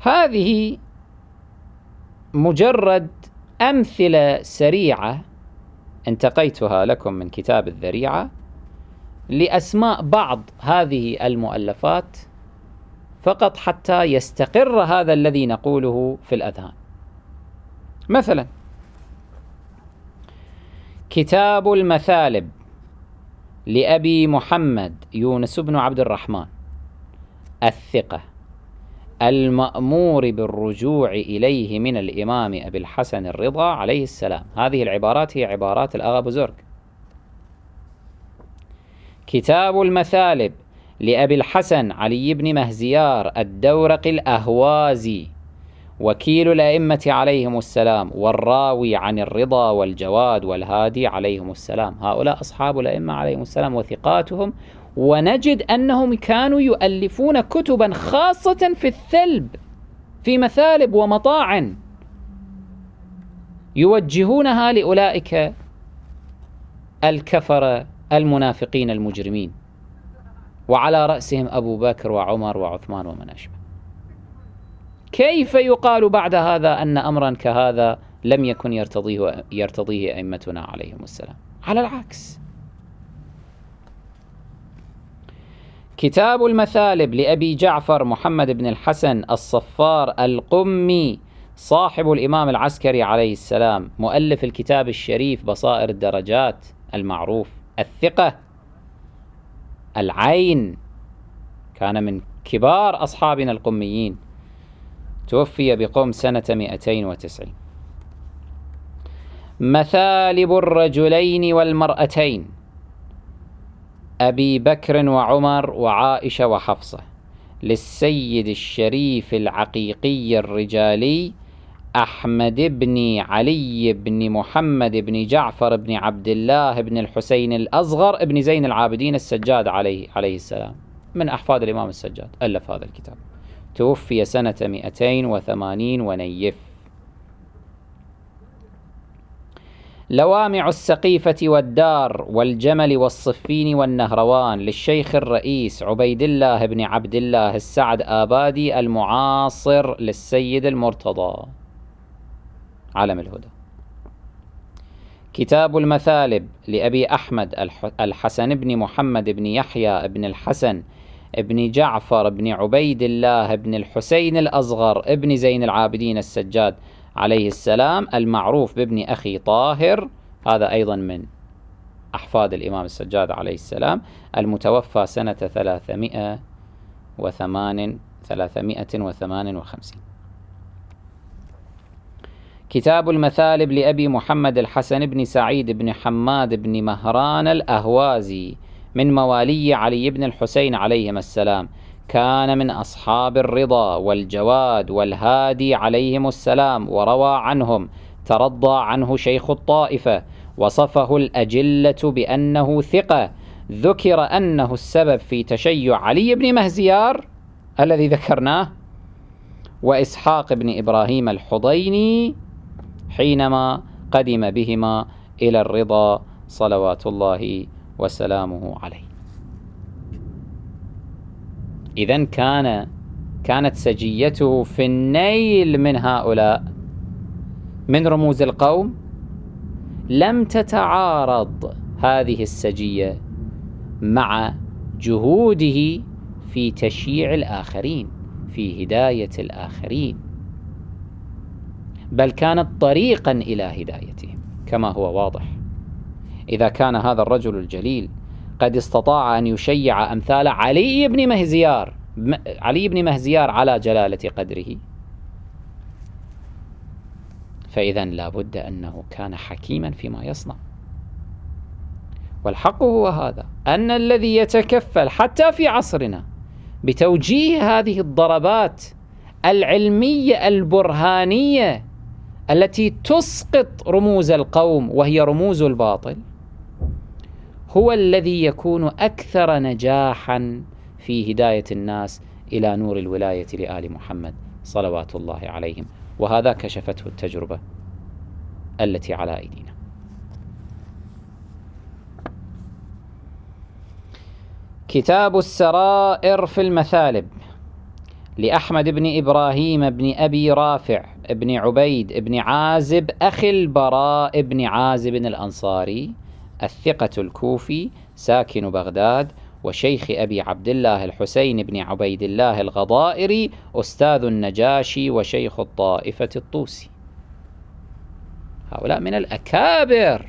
هذه مجرد أمثلة سريعة انتقيتها لكم من كتاب الذريعة لأسماء بعض هذه المؤلفات فقط حتى يستقر هذا الذي نقوله في الأذهان. مثلا كتاب المثالب لأبي محمد يونس بن عبد الرحمن الثقة المأمور بالرجوع إليه من الإمام أبي الحسن الرضا عليه السلام. هذه العبارات هي عبارات الأغا بزرگ. كتاب المثالب لأبي الحسن علي بن مهزيار الدورقي الأهوازي وكيل الأئمة عليهم السلام والراوي عن الرضا والجواد والهادي عليهم السلام. هؤلاء أصحاب الأئمة عليهم السلام وثقاتهم، ونجد أنهم كانوا يؤلفون كتبا خاصة في الثلب، في مثالب ومطاعن، يوجهونها لأولئك الكفرة المنافقين المجرمين، وعلى رأسهم أبو بكر وعمر وعثمان ومن أشبه. كيف يقال بعد هذا أن أمرا كهذا لم يكن يرتضيه أئمتنا عليهم السلام؟ على العكس. كتاب المثالب لأبي جعفر محمد بن الحسن الصفار القمي صاحب الإمام العسكري عليه السلام، مؤلف الكتاب الشريف بصائر الدرجات المعروف، الثقة العين، كان من كبار أصحابنا القميين، توفي بقم سنة 290. مثالب الرجلين والمرأتين أبي بكر وعمر وعائشة وحفصة للسيد الشريف العقيقي الرجالي أحمد بن علي بن محمد بن جعفر بن عبد الله بن الحسين الأصغر بن زين العابدين السجاد عليه السلام، من أحفاد الإمام السجاد، ألف هذا الكتاب، توفي سنة 280 ونيف. لوامع السقيفة والدار والجمل والصفين والنهروان للشيخ الرئيس عبيد الله بن عبد الله السعد آبادي المعاصر للسيد المرتضى علم الهدى. كتاب المثالب لأبي أحمد الحسن بن محمد بن يحيى بن الحسن ابن جعفر بن عبيد الله بن الحسين الأصغر ابن زين العابدين السجاد عليه السلام، المعروف بابن أخي طاهر، هذا أيضا من أحفاد الإمام السجاد عليه السلام، المتوفى سنة 358. كتاب المثالب لأبي محمد الحسن بن سعيد بن حماد بن مهران الأهوازي من موالي علي بن الحسين عليهم السلام، كان من أصحاب الرضا والجواد والهادي عليهم السلام، وروى عنهم، ترضى عنه شيخ الطائفة، وصفه الأجلة بأنه ثقة، ذكر أنه السبب في تشيع علي بن مهزيار الذي ذكرناه وإسحاق بن إبراهيم الحضيني حينما قدم بهما إلى الرضا صلوات الله وسلامه عليه. إذن كانت سجيته في النيل من هؤلاء من رموز القوم. لم تتعارض هذه السجية مع جهوده في تشييع الآخرين، في هداية الآخرين، بل كانت طريقا إلى هدايتهم كما هو واضح. إذا كان هذا الرجل الجليل قد استطاع أن يشيع أمثال علي بن مهزيار على جلالة قدره، فإذن لا بد أنه كان حكيما فيما يصنع. والحق هو هذا، أن الذي يتكفل حتى في عصرنا بتوجيه هذه الضربات العلمية البرهانية التي تسقط رموز القوم وهي رموز الباطل، هو الذي يكون أكثر نجاحا في هداية الناس إلى نور الولاية لآل محمد صلوات الله عليهم، وهذا كشفته التجربة التي على أيدينا. كتاب السرائر في المثالب لأحمد بن إبراهيم بن أبي رافع بن عبيد بن عازب أخي البراء بن عازب الأنصاري الثقة الكوفي ساكن بغداد وشيخ أبي عبد الله الحسين بن عبيد الله الغضائري أستاذ النجاشي وشيخ الطائفة الطوسي. هؤلاء من الأكابر،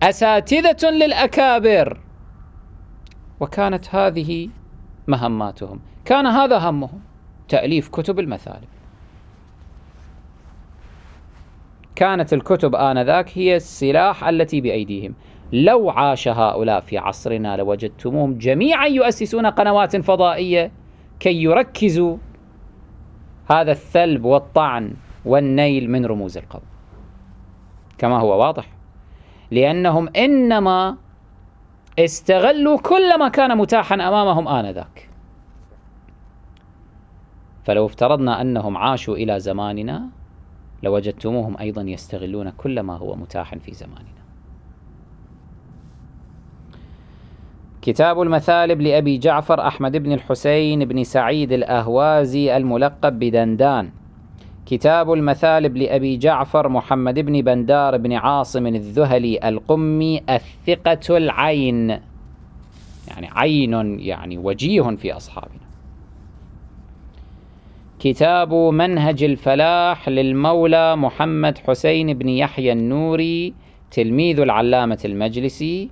أساتذة للأكابر، وكانت هذه مهماتهم، كان هذا همهم، تأليف كتب المثالب. كانت الكتب آنذاك هي السلاح التي بأيديهم. لو عاش هؤلاء في عصرنا لوجدتموهم جميعا يؤسسون قنوات فضائية كي يركزوا هذا الثلب والطعن والنيل من رموز القوم، كما هو واضح، لأنهم إنما استغلوا كل ما كان متاحا أمامهم آنذاك. فلو افترضنا أنهم عاشوا إلى زماننا لوجدتموهم أيضا يستغلون كل ما هو متاح في زماننا. كتاب المثالب لأبي جعفر أحمد بن الحسين بن سعيد الأهوازي الملقب بدندان. كتاب المثالب لأبي جعفر محمد بن بندار بن عاصم الذهلي القمي الثقة العين، يعني عين، يعني وجيه في أصحابنا. كتاب منهج الفلاح للمولى محمد حسين بن يحيى النوري تلميذ العلامة المجلسي.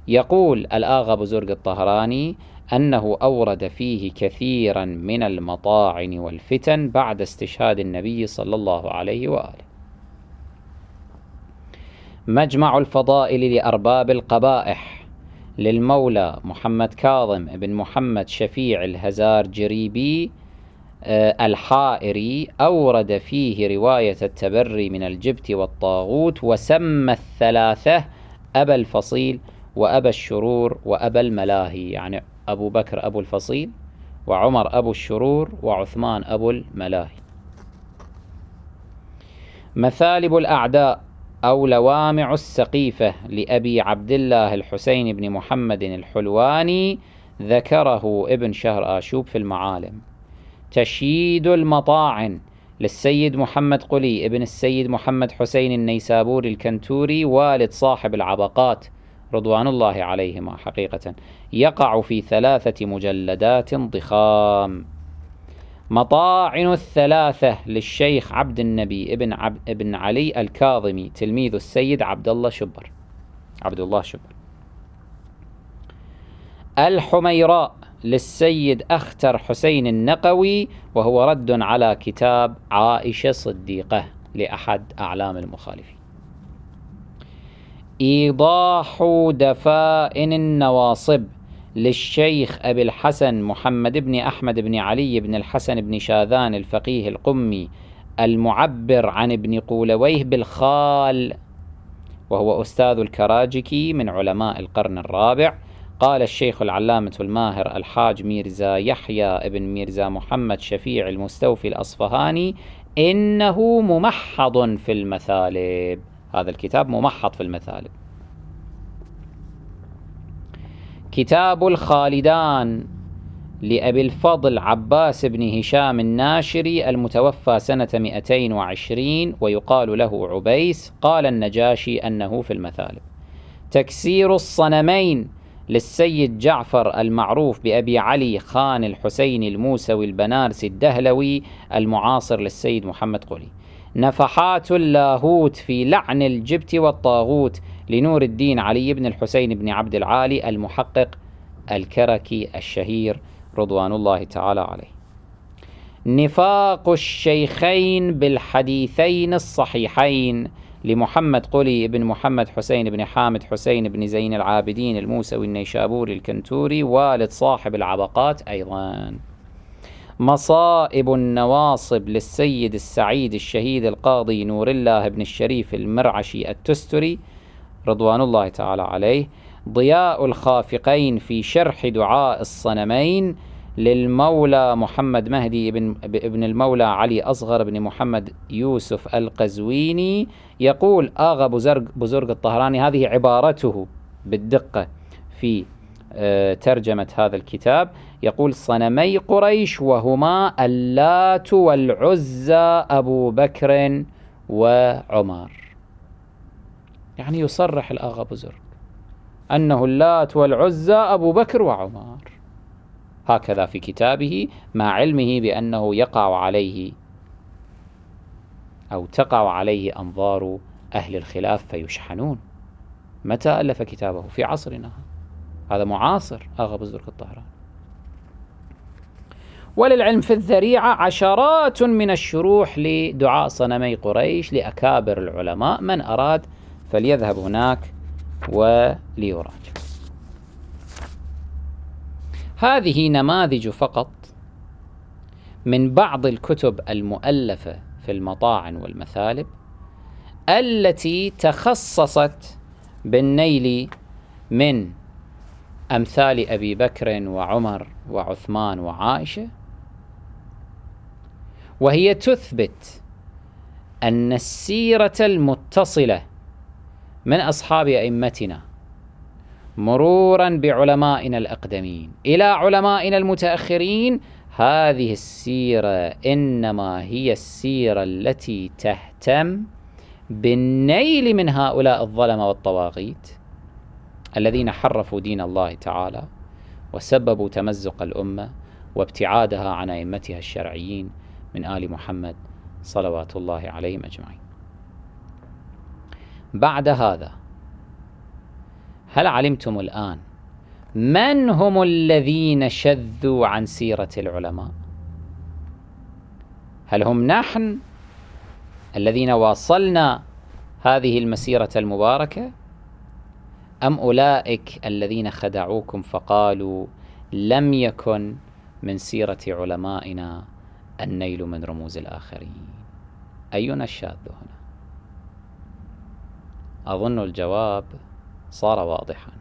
يقول الآغا بزرق الطهراني أنه أورد فيه كثيرا من المطاعن والفتن بعد استشهاد النبي صلى الله عليه وآله. مجمع الفضائل لأرباب القبائح للمولى محمد كاظم بن محمد شفيع الهزار جريبي الحائري أورد فيه رواية التبري من الجبت والطاغوت، وسمى الثلاثة أبا الفصيل وأبا الشرور وأبا الملاهي، يعني أبو بكر أبو الفصيل وعمر أبو الشرور وعثمان أبو الملاهي. مثالب الأعداء أو لوامع السقيفة لأبي عبد الله الحسين بن محمد الحلواني ذكره ابن شهر آشوب في المعالم. تشييد المطاعن للسيد محمد قلي ابن السيد محمد حسين النيسابوري الكنتوري والد صاحب العبقات رضوان الله عليهما حقيقة، يقع في 3 مجلدات ضخام. مطاعن الثلاثة للشيخ عبد النبي ابن علي الكاظمي تلميذ السيد عبد الله شبر. الحميراء للسيد أختر حسين النقوي، وهو رد على كتاب عائشة صديقة لأحد أعلام المخالفين. إيضاح دفائن النواصب للشيخ أبي الحسن محمد بن أحمد بن علي بن الحسن بن شاذان الفقيه القمي المعبر عن ابن قولويه بالخال، وهو أستاذ الكراجكي من علماء القرن الرابع. قال الشيخ العلامة الماهر الحاج ميرزا يحيى ابن ميرزا محمد شفيع المستوفي الأصفهاني إنه ممحض في المثالب. هذا الكتاب ممحض في المثالب. كتاب الخالدان لأبي الفضل عباس بن هشام الناشري المتوفى سنة 220 ويقال له عبيس. قال النجاشي أنه في المثالب. تكسير الصنمين للسيد جعفر المعروف بأبي علي خان الحسين الموسوي البنارسي الدهلوي المعاصر للسيد محمد قلي. نفحات اللاهوت في لعن الجبت والطاغوت لنور الدين علي بن الحسين بن عبد العالي المحقق الكركي الشهير رضوان الله تعالى عليه. نفاق الشيخين بالحديثين الصحيحين لمحمد قلي بن محمد حسين بن حامد حسين بن زين العابدين الموسوي النيشابوري الكنتوري والد صاحب العبقات أيضا. مصائب النواصب للسيد السعيد الشهيد القاضي نور الله بن الشريف المرعشي التستري رضوان الله تعالى عليه. ضياء الخافقين في شرح دعاء الصنمين للمولى محمد مهدي ابن المولى علي أصغر بن محمد يوسف القزويني. يقول آغا بزرق الطهراني، هذه عبارته بالدقة في ترجمة هذا الكتاب، يقول صنمي قريش وهما اللات والعزى أبو بكر وعمر. يعني يصرح الآغا بزرگ أنه اللات والعزى أبو بكر وعمر، هكذا في كتابه، مع علمه بأنه يقع عليه أو تقع عليه أنظار أهل الخلاف فيشحنون. متى ألف كتابه؟ في عصرنا، هذا معاصر آغا بزرگ الطهراني. وللعلم في الذريعة عشرات من الشروح لدعاء صنمي قريش لأكابر العلماء، من أراد فليذهب هناك وليراجع. هذه نماذج فقط من بعض الكتب المؤلفة في المطاعن والمثالب التي تخصصت بالنيل من أمثال أبي بكر وعمر وعثمان وعائشة، وهي تثبت أن السيرة المتصلة من أصحاب أئمتنا مرورا بعلمائنا الأقدمين إلى علمائنا المتأخرين، هذه السيرة إنما هي السيرة التي تهتم بالنيل من هؤلاء الظلمة والطواغيت الذين حرفوا دين الله تعالى وسببوا تمزق الأمة وابتعادها عن أئمتها الشرعيين من آل محمد صلوات الله عليهم أجمعين. بعد هذا، هل علمتم الآن من هم الذين شذوا عن سيرة العلماء؟ هل هم نحن الذين واصلنا هذه المسيرة المباركة، أم أولئك الذين خدعوكم فقالوا لم يكن من سيرة علمائنا النيل من رموز الآخرين؟ أينا الشاذ هنا؟ أظن الجواب صار واضحا.